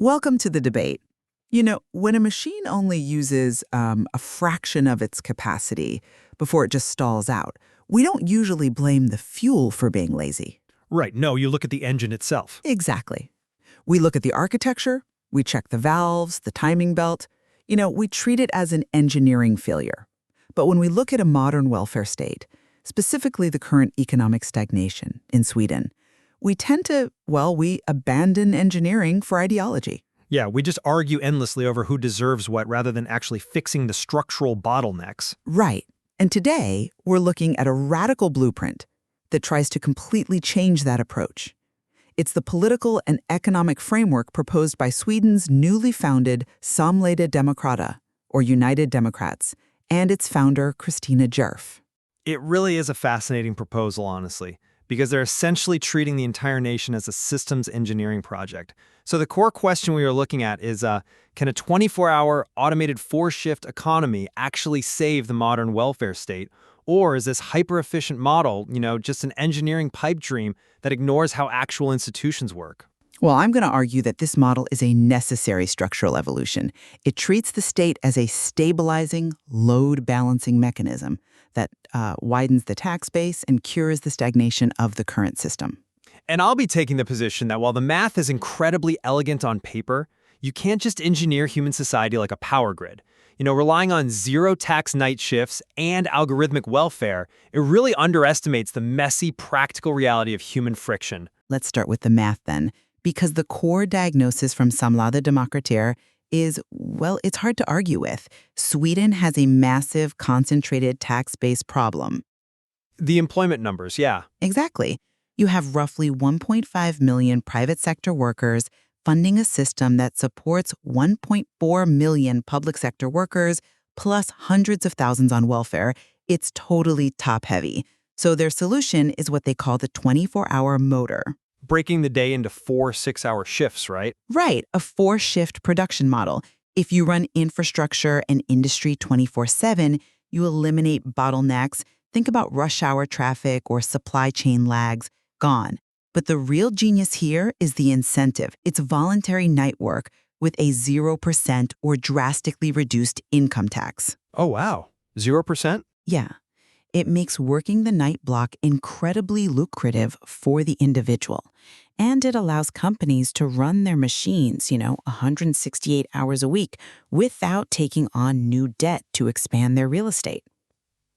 Welcome to the debate. When a machine only uses a fraction of its capacity before it just stalls out, we don't usually blame the fuel for being lazy. Right, no, you look at the engine itself. Exactly. We look at the architecture, we check the valves, the timing belt. We treat it as an engineering failure. But when we look at a modern welfare state, specifically the current economic stagnation in Sweden, we tend to, we abandon engineering for ideology. Yeah, we just argue endlessly over who deserves what rather than actually fixing the structural bottlenecks. Right. And today, we're looking at a radical blueprint that tries to completely change that approach. It's the political and economic framework proposed by Sweden's newly founded Samlade Demokrater, or United Democrats, and its founder, Christina Jerf. It really is a fascinating proposal, honestly, because they're essentially treating the entire nation as a systems engineering project. So the core question we are looking at is, can a 24-hour automated four-shift economy actually save the modern welfare state? Or is this hyper-efficient model, just an engineering pipe dream that ignores how actual institutions work? Well, I'm going to argue that this model is a necessary structural evolution. It treats the state as a stabilizing, load-balancing mechanism that widens the tax base and cures the stagnation of the current system. And I'll be taking the position that while the math is incredibly elegant on paper, you can't just engineer human society like a power grid. Relying on zero-tax night shifts and algorithmic welfare, it really underestimates the messy, practical reality of human friction. Let's start with the math then, because the core diagnosis from Samlade Demokrater is, it's hard to argue with. Sweden has a massive, concentrated tax-based problem. The employment numbers, yeah. Exactly. You have roughly 1.5 million private sector workers funding a system that supports 1.4 million public sector workers, plus hundreds of thousands on welfare. It's totally top-heavy. So their solution is what they call the 24-hour motor. Breaking the day into 4 6-hour shifts, right? Right, a 4-shift production model. If you run infrastructure and industry 24/7, you eliminate bottlenecks. Think about rush hour traffic or supply chain lags. Gone. But the real genius here is the incentive. It's voluntary night work with a 0% or drastically reduced income tax. Oh, wow. 0%? Yeah. It makes working the night block incredibly lucrative for the individual. And it allows companies to run their machines, 168 hours a week without taking on new debt to expand their real estate.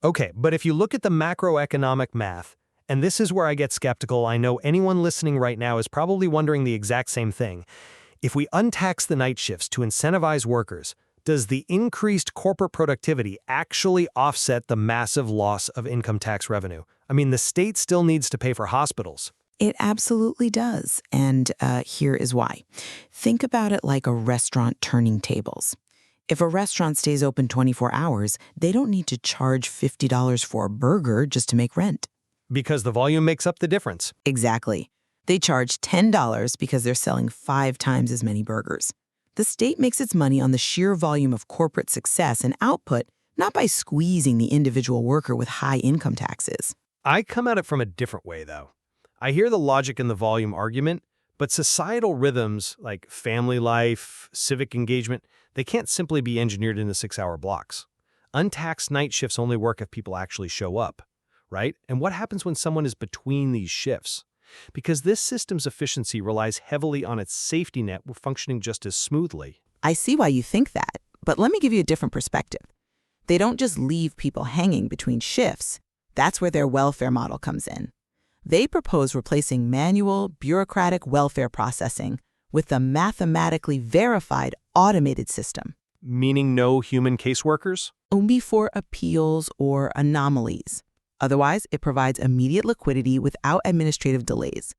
Okay, but if you look at the macroeconomic math, and this is where I get skeptical, I know anyone listening right now is probably wondering the exact same thing. If we untax the night shifts to incentivize workers, does the increased corporate productivity actually offset the massive loss of income tax revenue? I mean, the state still needs to pay for hospitals. It absolutely does, and here is why. Think about it like a restaurant turning tables. If a restaurant stays open 24 hours, they don't need to charge $50 for a burger just to make rent. Because the volume makes up the difference. Exactly. They charge $10 because they're selling 5 times as many burgers. The state makes its money on the sheer volume of corporate success and output, not by squeezing the individual worker with high income taxes. I come at it from a different way, though. I hear the logic in the volume argument, but societal rhythms like family life, civic engagement, they can't simply be engineered into 6-hour blocks. Untaxed night shifts only work if people actually show up, right? And what happens when someone is between these shifts? Because this system's efficiency relies heavily on its safety net functioning just as smoothly. I see why you think that, but let me give you a different perspective. They don't just leave people hanging between shifts. That's where their welfare model comes in. They propose replacing manual, bureaucratic welfare processing with a mathematically verified automated system. Meaning no human caseworkers? Only for appeals or anomalies. Otherwise, it provides immediate liquidity without administrative delays.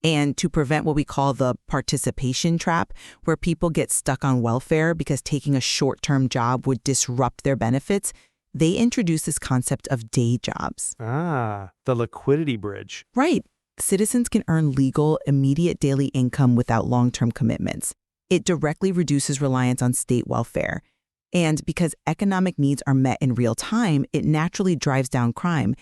And to prevent what we call the participation trap, where people get stuck on welfare because taking a short-term job would disrupt their benefits, they introduce this concept of day jobs. Ah, the liquidity bridge. Right. Citizens can earn legal, immediate daily income without long-term commitments. It directly reduces reliance on state welfare. And because economic needs are met in real time, it naturally drives down crime.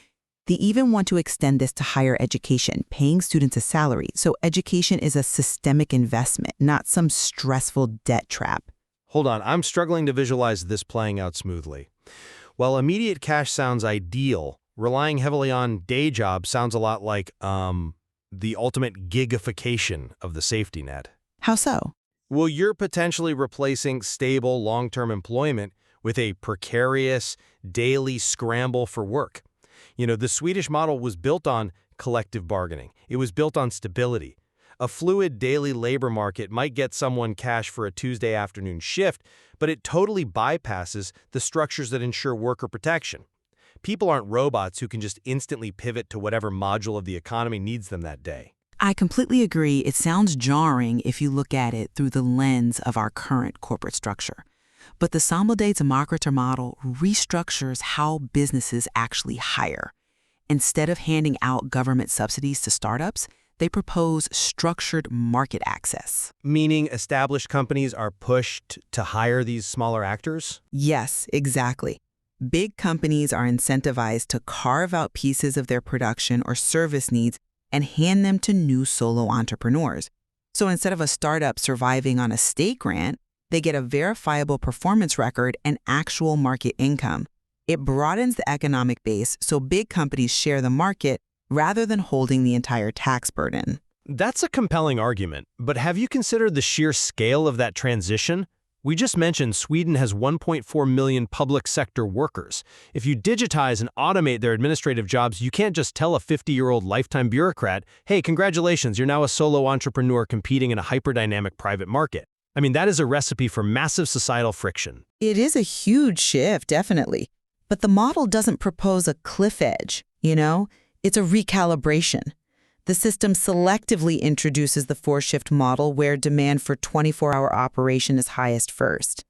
They even want to extend this to higher education, paying students a salary. So education is a systemic investment, not some stressful debt trap. Hold on, I'm struggling to visualize this playing out smoothly. While immediate cash sounds ideal, relying heavily on day jobs sounds a lot like, the ultimate gigification of the safety net. How so? Well, you're potentially replacing stable long-term employment with a precarious, daily scramble for work. You know, the Swedish model was built on collective bargaining. It was built on stability. A fluid daily labor market might get someone cash for a Tuesday afternoon shift, but it totally bypasses the structures that ensure worker protection. People aren't robots who can just instantly pivot to whatever module of the economy needs them that day. I completely agree. It sounds jarring if you look at it through the lens of our current corporate structure. But the Samlade Demokrater model restructures how businesses actually hire. Instead of handing out government subsidies to startups, they propose structured market access. Meaning established companies are pushed to hire these smaller actors? Yes, exactly. Big companies are incentivized to carve out pieces of their production or service needs and hand them to new solo entrepreneurs. So instead of a startup surviving on a state grant, they get a verifiable performance record and actual market income. It broadens the economic base so big companies share the market rather than holding the entire tax burden. That's a compelling argument, but have you considered the sheer scale of that transition? We just mentioned Sweden has 1.4 million public sector workers. If you digitize and automate their administrative jobs, you can't just tell a 50-year-old lifetime bureaucrat, hey, congratulations, you're now a solo entrepreneur competing in a hyperdynamic private market. I mean, that is a recipe for massive societal friction. It is a huge shift, definitely. But the model doesn't propose a cliff edge, It's a recalibration. The system selectively introduces the four-shift model where demand for 24-hour operation is highest first.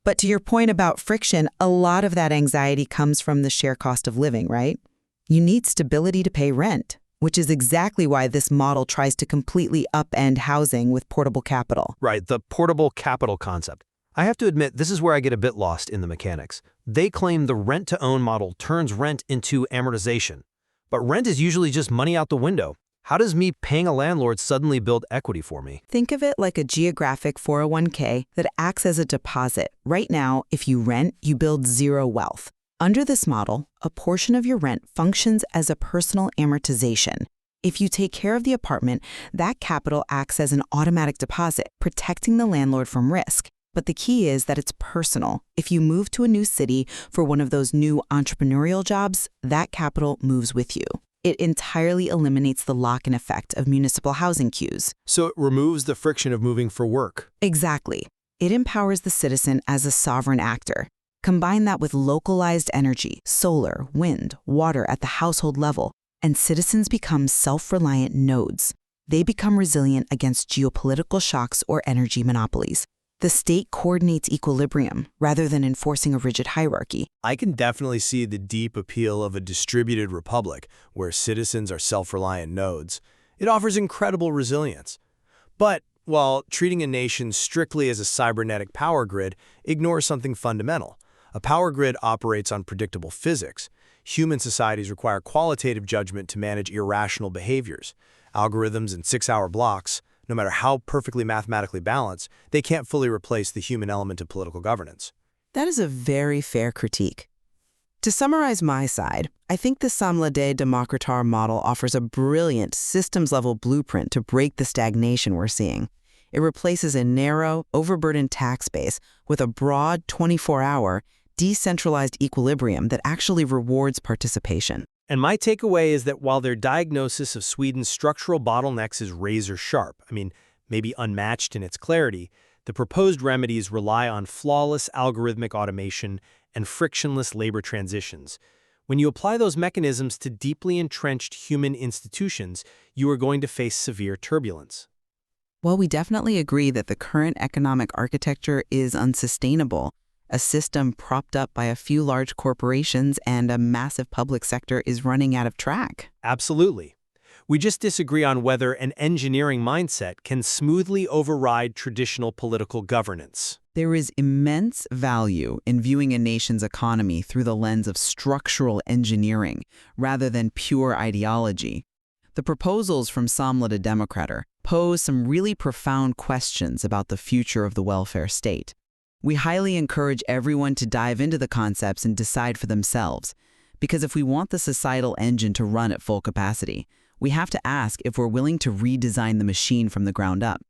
But to your point about friction, a lot of that anxiety comes from the sheer cost of living, right? You need stability to pay rent, which is exactly why this model tries to completely upend housing with portable capital. Right, the portable capital concept. I have to admit, this is where I get a bit lost in the mechanics. They claim the rent-to-own model turns rent into amortization. But rent is usually just money out the window. How does me paying a landlord suddenly build equity for me? Think of it like a geographic 401k that acts as a deposit. Right now, if you rent, you build zero wealth. Under this model, a portion of your rent functions as a personal amortization. If you take care of the apartment, that capital acts as an automatic deposit, protecting the landlord from risk. But the key is that it's personal. If you move to a new city for one of those new entrepreneurial jobs, that capital moves with you. It entirely eliminates the lock-in effect of municipal housing queues. So it removes the friction of moving for work. Exactly. It empowers the citizen as a sovereign actor. Combine that with localized energy, solar, wind, water at the household level, and citizens become self-reliant nodes. They become resilient against geopolitical shocks or energy monopolies. The state coordinates equilibrium rather than enforcing a rigid hierarchy. I can definitely see the deep appeal of a distributed republic where citizens are self-reliant nodes. It offers incredible resilience. But while treating a nation strictly as a cybernetic power grid ignores something fundamental. A power grid operates on predictable physics. Human societies require qualitative judgment to manage irrational behaviors. Algorithms in 6-hour blocks, no matter how perfectly mathematically balanced, they can't fully replace the human element of political governance. That is a very fair critique. To summarize my side, I think the Samlade Demokrater model offers a brilliant systems-level blueprint to break the stagnation we're seeing. It replaces a narrow, overburdened tax base with a broad, 24-hour, decentralized equilibrium that actually rewards participation. And my takeaway is that while their diagnosis of Sweden's structural bottlenecks is razor-sharp, maybe unmatched in its clarity, the proposed remedies rely on flawless algorithmic automation and frictionless labor transitions. When you apply those mechanisms to deeply entrenched human institutions, you are going to face severe turbulence. Well, we definitely agree that the current economic architecture is unsustainable. A system propped up by a few large corporations and a massive public sector is running out of track. Absolutely. We just disagree on whether an engineering mindset can smoothly override traditional political governance. There is immense value in viewing a nation's economy through the lens of structural engineering rather than pure ideology. The proposals from Samlade Demokrater pose some really profound questions about the future of the welfare state. We highly encourage everyone to dive into the concepts and decide for themselves, because if we want the societal engine to run at full capacity, we have to ask if we're willing to redesign the machine from the ground up.